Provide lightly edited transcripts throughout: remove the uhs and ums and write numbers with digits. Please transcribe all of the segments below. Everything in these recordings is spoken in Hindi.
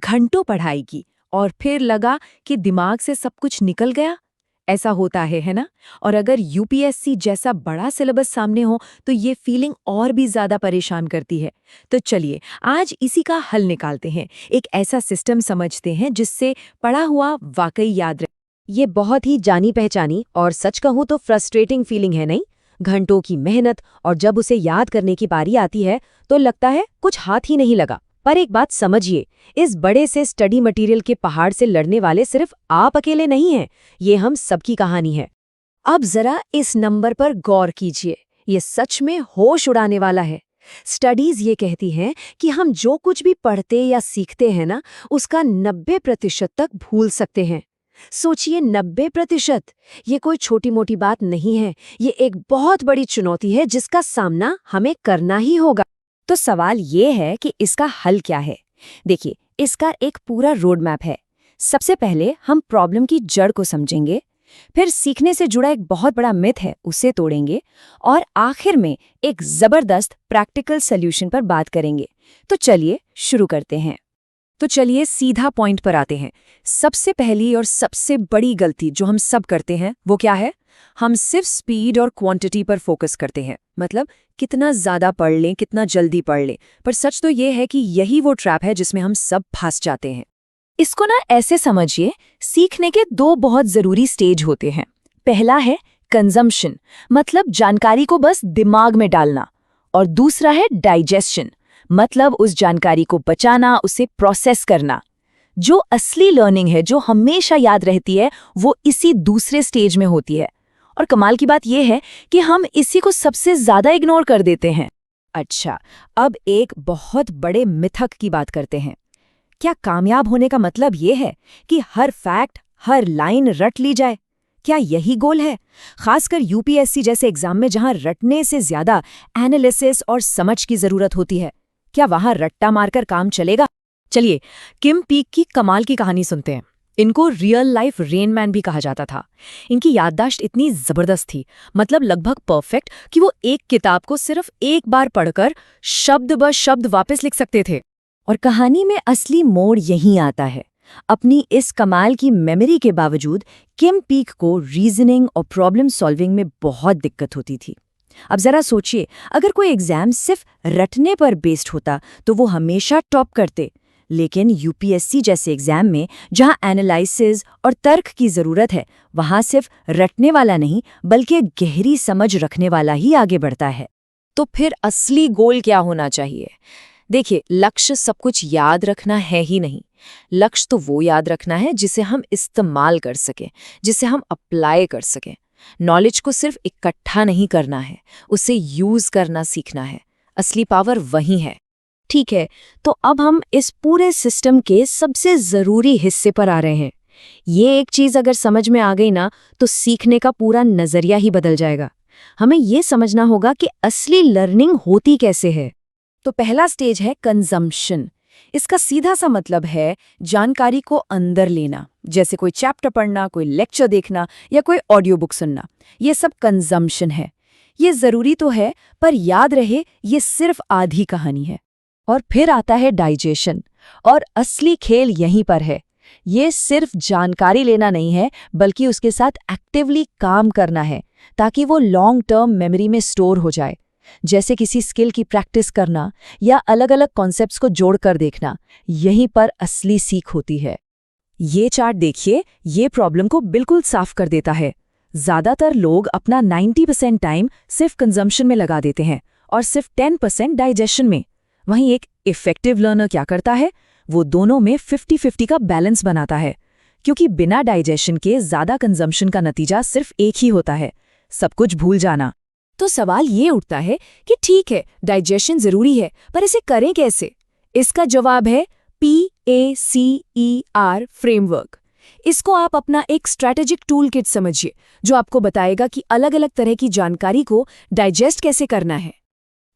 घंटों पढ़ाई की और फिर लगा कि दिमाग से सब कुछ निकल गया। ऐसा होता है ना? और अगर यूपीएससी जैसा बड़ा सिलेबस सामने हो तो ये फीलिंग और भी ज्यादा परेशान करती है। तो चलिए आज इसी का हल निकालते हैं, एक ऐसा सिस्टम समझते हैं जिससे पढ़ा हुआ वाकई याद रहे। ये बहुत ही जानी पहचानी और सच कहूं तो फ्रस्ट्रेटिंग फीलिंग है, नहीं? घंटों की मेहनत और जब उसे याद करने की बारी आती है तो लगता है कुछ हाथ ही नहीं लगा। पर एक बात समझिए, इस बड़े से स्टडी मटेरियल के पहाड़ से लड़ने वाले सिर्फ आप अकेले नहीं हैं, ये हम सबकी कहानी है। अब जरा इस नंबर पर गौर कीजिए, ये सच में होश उड़ाने वाला है। स्टडीज ये कहती हैं कि हम जो कुछ भी पढ़ते या सीखते हैं ना, उसका 90% तक भूल सकते हैं। सोचिए 90%! ये कोई छोटी मोटी बात नहीं है, ये एक बहुत बड़ी चुनौती है जिसका सामना हमें करना ही होगा। तो सवाल ये है कि इसका हल क्या है? देखिए, इसका एक पूरा रोड मैप है। सबसे पहले हम प्रॉब्लम की जड़ को समझेंगे, फिर सीखने से जुड़ा एक बहुत बड़ा मिथ है उसे तोड़ेंगे, और आखिर में एक जबरदस्त प्रैक्टिकल सॉल्यूशन पर बात करेंगे। तो चलिए शुरू करते हैं। तो चलिए सीधा पॉइंट पर आते हैं। सबसे पहली और सबसे बड़ी गलती जो हम सब करते हैं वो क्या है? हम सिर्फ स्पीड और क्वांटिटी पर फोकस करते हैं, मतलब कितना ज्यादा पढ़ लें, कितना जल्दी पढ़ लें। पर सच तो ये है कि यही वो ट्रैप है जिसमें हम सब फंस जाते हैं। इसको ना ऐसे समझिए, सीखने के दो बहुत जरूरी स्टेज होते हैं। पहला है कंजम्पशन, मतलब जानकारी को बस दिमाग में डालना, और दूसरा है डाइजेशन, मतलब उस जानकारी को बचाना, उसे प्रोसेस करना। जो असली लर्निंग है, जो हमेशा याद रहती है, वो इसी दूसरे स्टेज में होती है। और कमाल की बात यह है कि हम इसी को सबसे ज्यादा इग्नोर कर देते हैं। अच्छा, अब एक बहुत बड़े मिथक की बात करते हैं। क्या कामयाब होने का मतलब ये है कि हर फैक्ट, हर लाइन रट ली जाए? क्या यही गोल है? खासकर यूपीएससी जैसे एग्जाम में जहां रटने से ज्यादा एनालिसिस और समझ की जरूरत होती है, क्या वहां रट्टा मारकर काम चलेगा? चलिए किम पीक की कमाल की कहानी सुनते हैं। इनको रियल लाइफ रेन मैन भी कहा जाता था। इनकी याददाश्त इतनी जबरदस्त थी, मतलब लगभग परफेक्ट, कि वो एक किताब को सिर्फ एक बार पढ़कर शब्द ब शब्द वापस लिख सकते थे। और कहानी में असली मोड़ यहीं आता है। अपनी इस कमाल की मेमोरी के बावजूद किम पीक को रीजनिंग और प्रॉब्लम सॉल्विंग में बहुत दिक्कत होती थी। अब जरा सोचिए, अगर कोई एग्जाम सिर्फ रटने पर बेस्ड होता तो वो हमेशा टॉप करते। लेकिन यूपीएससी जैसे एग्जाम में जहां एनालिसिस और तर्क की जरूरत है, वहां सिर्फ रटने वाला नहीं बल्कि गहरी समझ रखने वाला ही आगे बढ़ता है। तो फिर असली गोल क्या होना चाहिए? देखिए, लक्ष्य सब कुछ याद रखना है ही नहीं। लक्ष्य तो वो याद रखना है जिसे हम इस्तेमाल कर सकें, जिसे हम अप्लाई कर सकें। नॉलेज को सिर्फ इकट्ठा नहीं करना है, उसे यूज करना सीखना है। असली पावर वही है। ठीक है, तो अब हम इस पूरे सिस्टम के सबसे जरूरी हिस्से पर आ रहे हैं। ये एक चीज अगर समझ में आ गई ना, तो सीखने का पूरा नजरिया ही बदल जाएगा। हमें ये समझना होगा कि असली लर्निंग होती कैसे है। तो पहला स्टेज है कंजम्पशन। इसका सीधा सा मतलब है जानकारी को अंदर लेना, जैसे कोई चैप्टर पढ़ना, कोई लेक्चर देखना या कोई ऑडियो बुक सुनना। ये सब कंजम्पशन है। ये जरूरी तो है, पर याद रहे ये सिर्फ आधी कहानी है। और फिर आता है डाइजेशन, और असली खेल यहीं पर है। ये सिर्फ जानकारी लेना नहीं है, बल्कि उसके साथ एक्टिवली काम करना है ताकि वो लॉन्ग टर्म मेमोरी में स्टोर हो जाए। जैसे किसी स्किल की प्रैक्टिस करना या अलग अलग कॉन्सेप्ट्स को जोड़कर देखना, यहीं पर असली सीख होती है। ये चार्ट देखिए, ये प्रॉब्लम को बिल्कुल साफ कर देता है। ज्यादातर लोग अपना 90% टाइम सिर्फ कंजम्पशन में लगा देते हैं और सिर्फ 10% डाइजेशन में। वहीं एक इफेक्टिव लर्नर क्या करता है? वो दोनों में 50-50 का बैलेंस बनाता है, क्योंकि बिना डाइजेशन के ज्यादा कंजम्पशन का नतीजा सिर्फ एक ही होता है, सब कुछ भूल जाना। तो सवाल ये उठता है कि ठीक है, डाइजेशन जरूरी है, पर इसे करें कैसे? इसका जवाब है PACER फ्रेमवर्क। इसको आप अपना एक स्ट्रैटेजिक टूल किट समझिए, जो आपको बताएगा कि अलग अलग तरह की जानकारी को डाइजेस्ट कैसे करना है।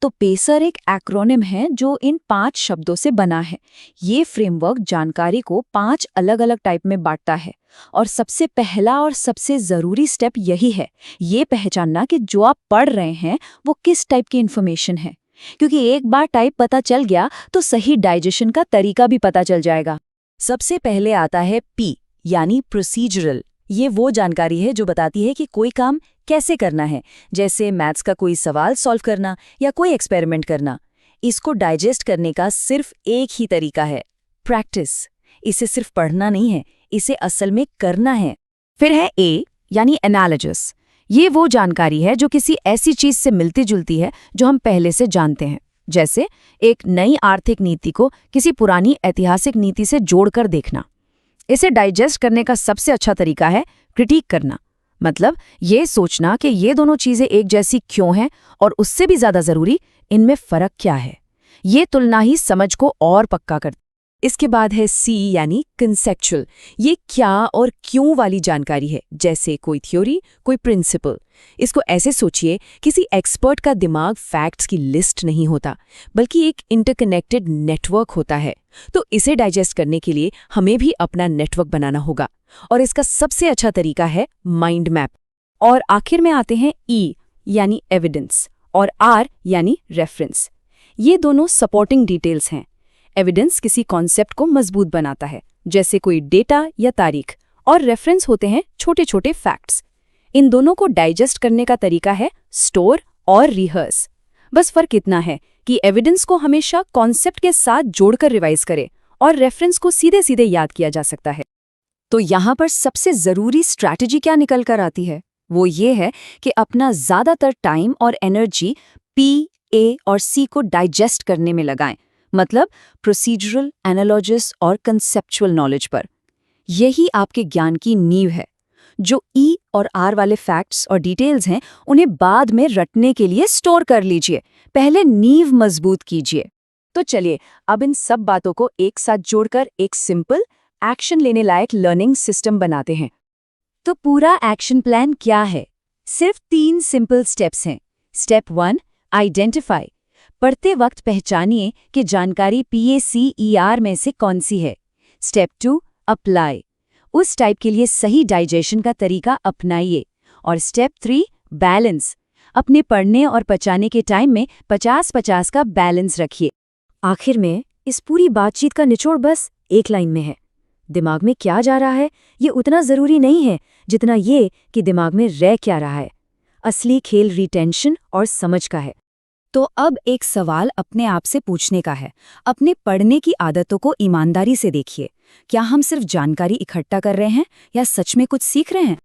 तो पेसर एक एक्रोनिम है जो इन 5 शब्दों से बना है। ये फ्रेमवर्क जानकारी को 5 अलग अलग टाइप में बांटता है, और सबसे पहला और सबसे जरूरी स्टेप यही है, ये पहचानना कि जो आप पढ़ रहे हैं वो किस टाइप की इन्फॉर्मेशन है। क्योंकि एक बार टाइप पता चल गया तो सही डाइजेशन का तरीका भी पता चल जाएगा। सबसे पहले आता है P यानी प्रोसीजरल। ये वो जानकारी है जो बताती है कि कोई काम कैसे करना है, जैसे मैथ्स का कोई सवाल सॉल्व करना या कोई एक्सपेरिमेंट करना। इसको डाइजेस्ट करने का सिर्फ एक ही तरीका है, प्रैक्टिस। इसे सिर्फ पढ़ना नहीं है, इसे असल में करना है। फिर है A यानी एनालिसिस। ये वो जानकारी है जो किसी ऐसी चीज से मिलती जुलती है जो हम पहले से जानते हैं, जैसे एक नई आर्थिक नीति को किसी पुरानी ऐतिहासिक नीति से जोड़कर देखना। इसे डाइजेस्ट करने का सबसे अच्छा तरीका है क्रिटिक करना, मतलब ये सोचना कि ये दोनों चीजें एक जैसी क्यों हैं और उससे भी ज्यादा जरूरी, इनमें फर्क क्या है। ये तुलना ही समझ को और पक्का करती। इसके बाद है C यानी कंसेप्चुअल। ये क्या और क्यों वाली जानकारी है, जैसे कोई थ्योरी, कोई प्रिंसिपल। इसको ऐसे सोचिए, किसी एक्सपर्ट का दिमाग फैक्ट्स की लिस्ट नहीं होता, बल्कि एक इंटरकनेक्टेड नेटवर्क होता है। तो इसे डाइजेस्ट करने के लिए हमें भी अपना नेटवर्क बनाना होगा, और इसका सबसे अच्छा तरीका है माइंड मैप। और आखिर में आते हैं E यानी एविडेंस और R यानी रेफरेंस। ये दोनों सपोर्टिंग डिटेल्स हैं। एविडेंस किसी कॉन्सेप्ट को मजबूत बनाता है, जैसे कोई डेटा या तारीख, और रेफरेंस होते हैं छोटे छोटे फैक्ट्स। इन दोनों को डाइजेस्ट करने का तरीका है स्टोर और रिहर्स। बस फर्क इतना है कि एविडेंस को हमेशा कॉन्सेप्ट के साथ जोड़कर रिवाइज करे और रेफरेंस को सीधे सीधे याद किया जा सकता है। तो यहाँ पर सबसे जरूरी स्ट्रैटेजी क्या निकल कर आती है, वो ये है कि अपना ज्यादातर टाइम और एनर्जी P, A और C को डाइजेस्ट करने में लगाएं, मतलब प्रोसीजरल, एनालॉजिस और कंसेप्चुअल नॉलेज पर। यही आपके ज्ञान की नींव है। जो E और R वाले फैक्ट्स और डिटेल्स हैं, उन्हें बाद में रटने के लिए स्टोर कर लीजिए, पहले नींव मजबूत कीजिए। तो चलिए अब इन सब बातों को एक साथ जोड़कर एक सिंपल, एक्शन लेने लायक लर्निंग सिस्टम बनाते हैं। तो पूरा एक्शन प्लान क्या है? सिर्फ 3 सिंपल स्टेप्स हैं। Step 1, identify. पढ़ते वक्त पहचानिए कि जानकारी PACER में से कौन सी है। Step 2, apply. उस टाइप के लिए सही डाइजेशन का तरीका अपनाइए। और स्टेप 3, बैलेंस। अपने पढ़ने और पचाने के टाइम में 50-50 का बैलेंस रखिए। आखिर में इस पूरी बातचीत का निचोड़ बस एक लाइन में है। दिमाग में क्या जा रहा है ये उतना जरूरी नहीं है जितना ये कि दिमाग में रह क्या रहा है। असली खेल रिटेंशन और समझ का है। तो अब एक सवाल अपने आप से पूछने का है। अपने पढ़ने की आदतों को ईमानदारी से देखिए। क्या हम सिर्फ जानकारी इकट्ठा कर रहे हैं या सच में कुछ सीख रहे हैं?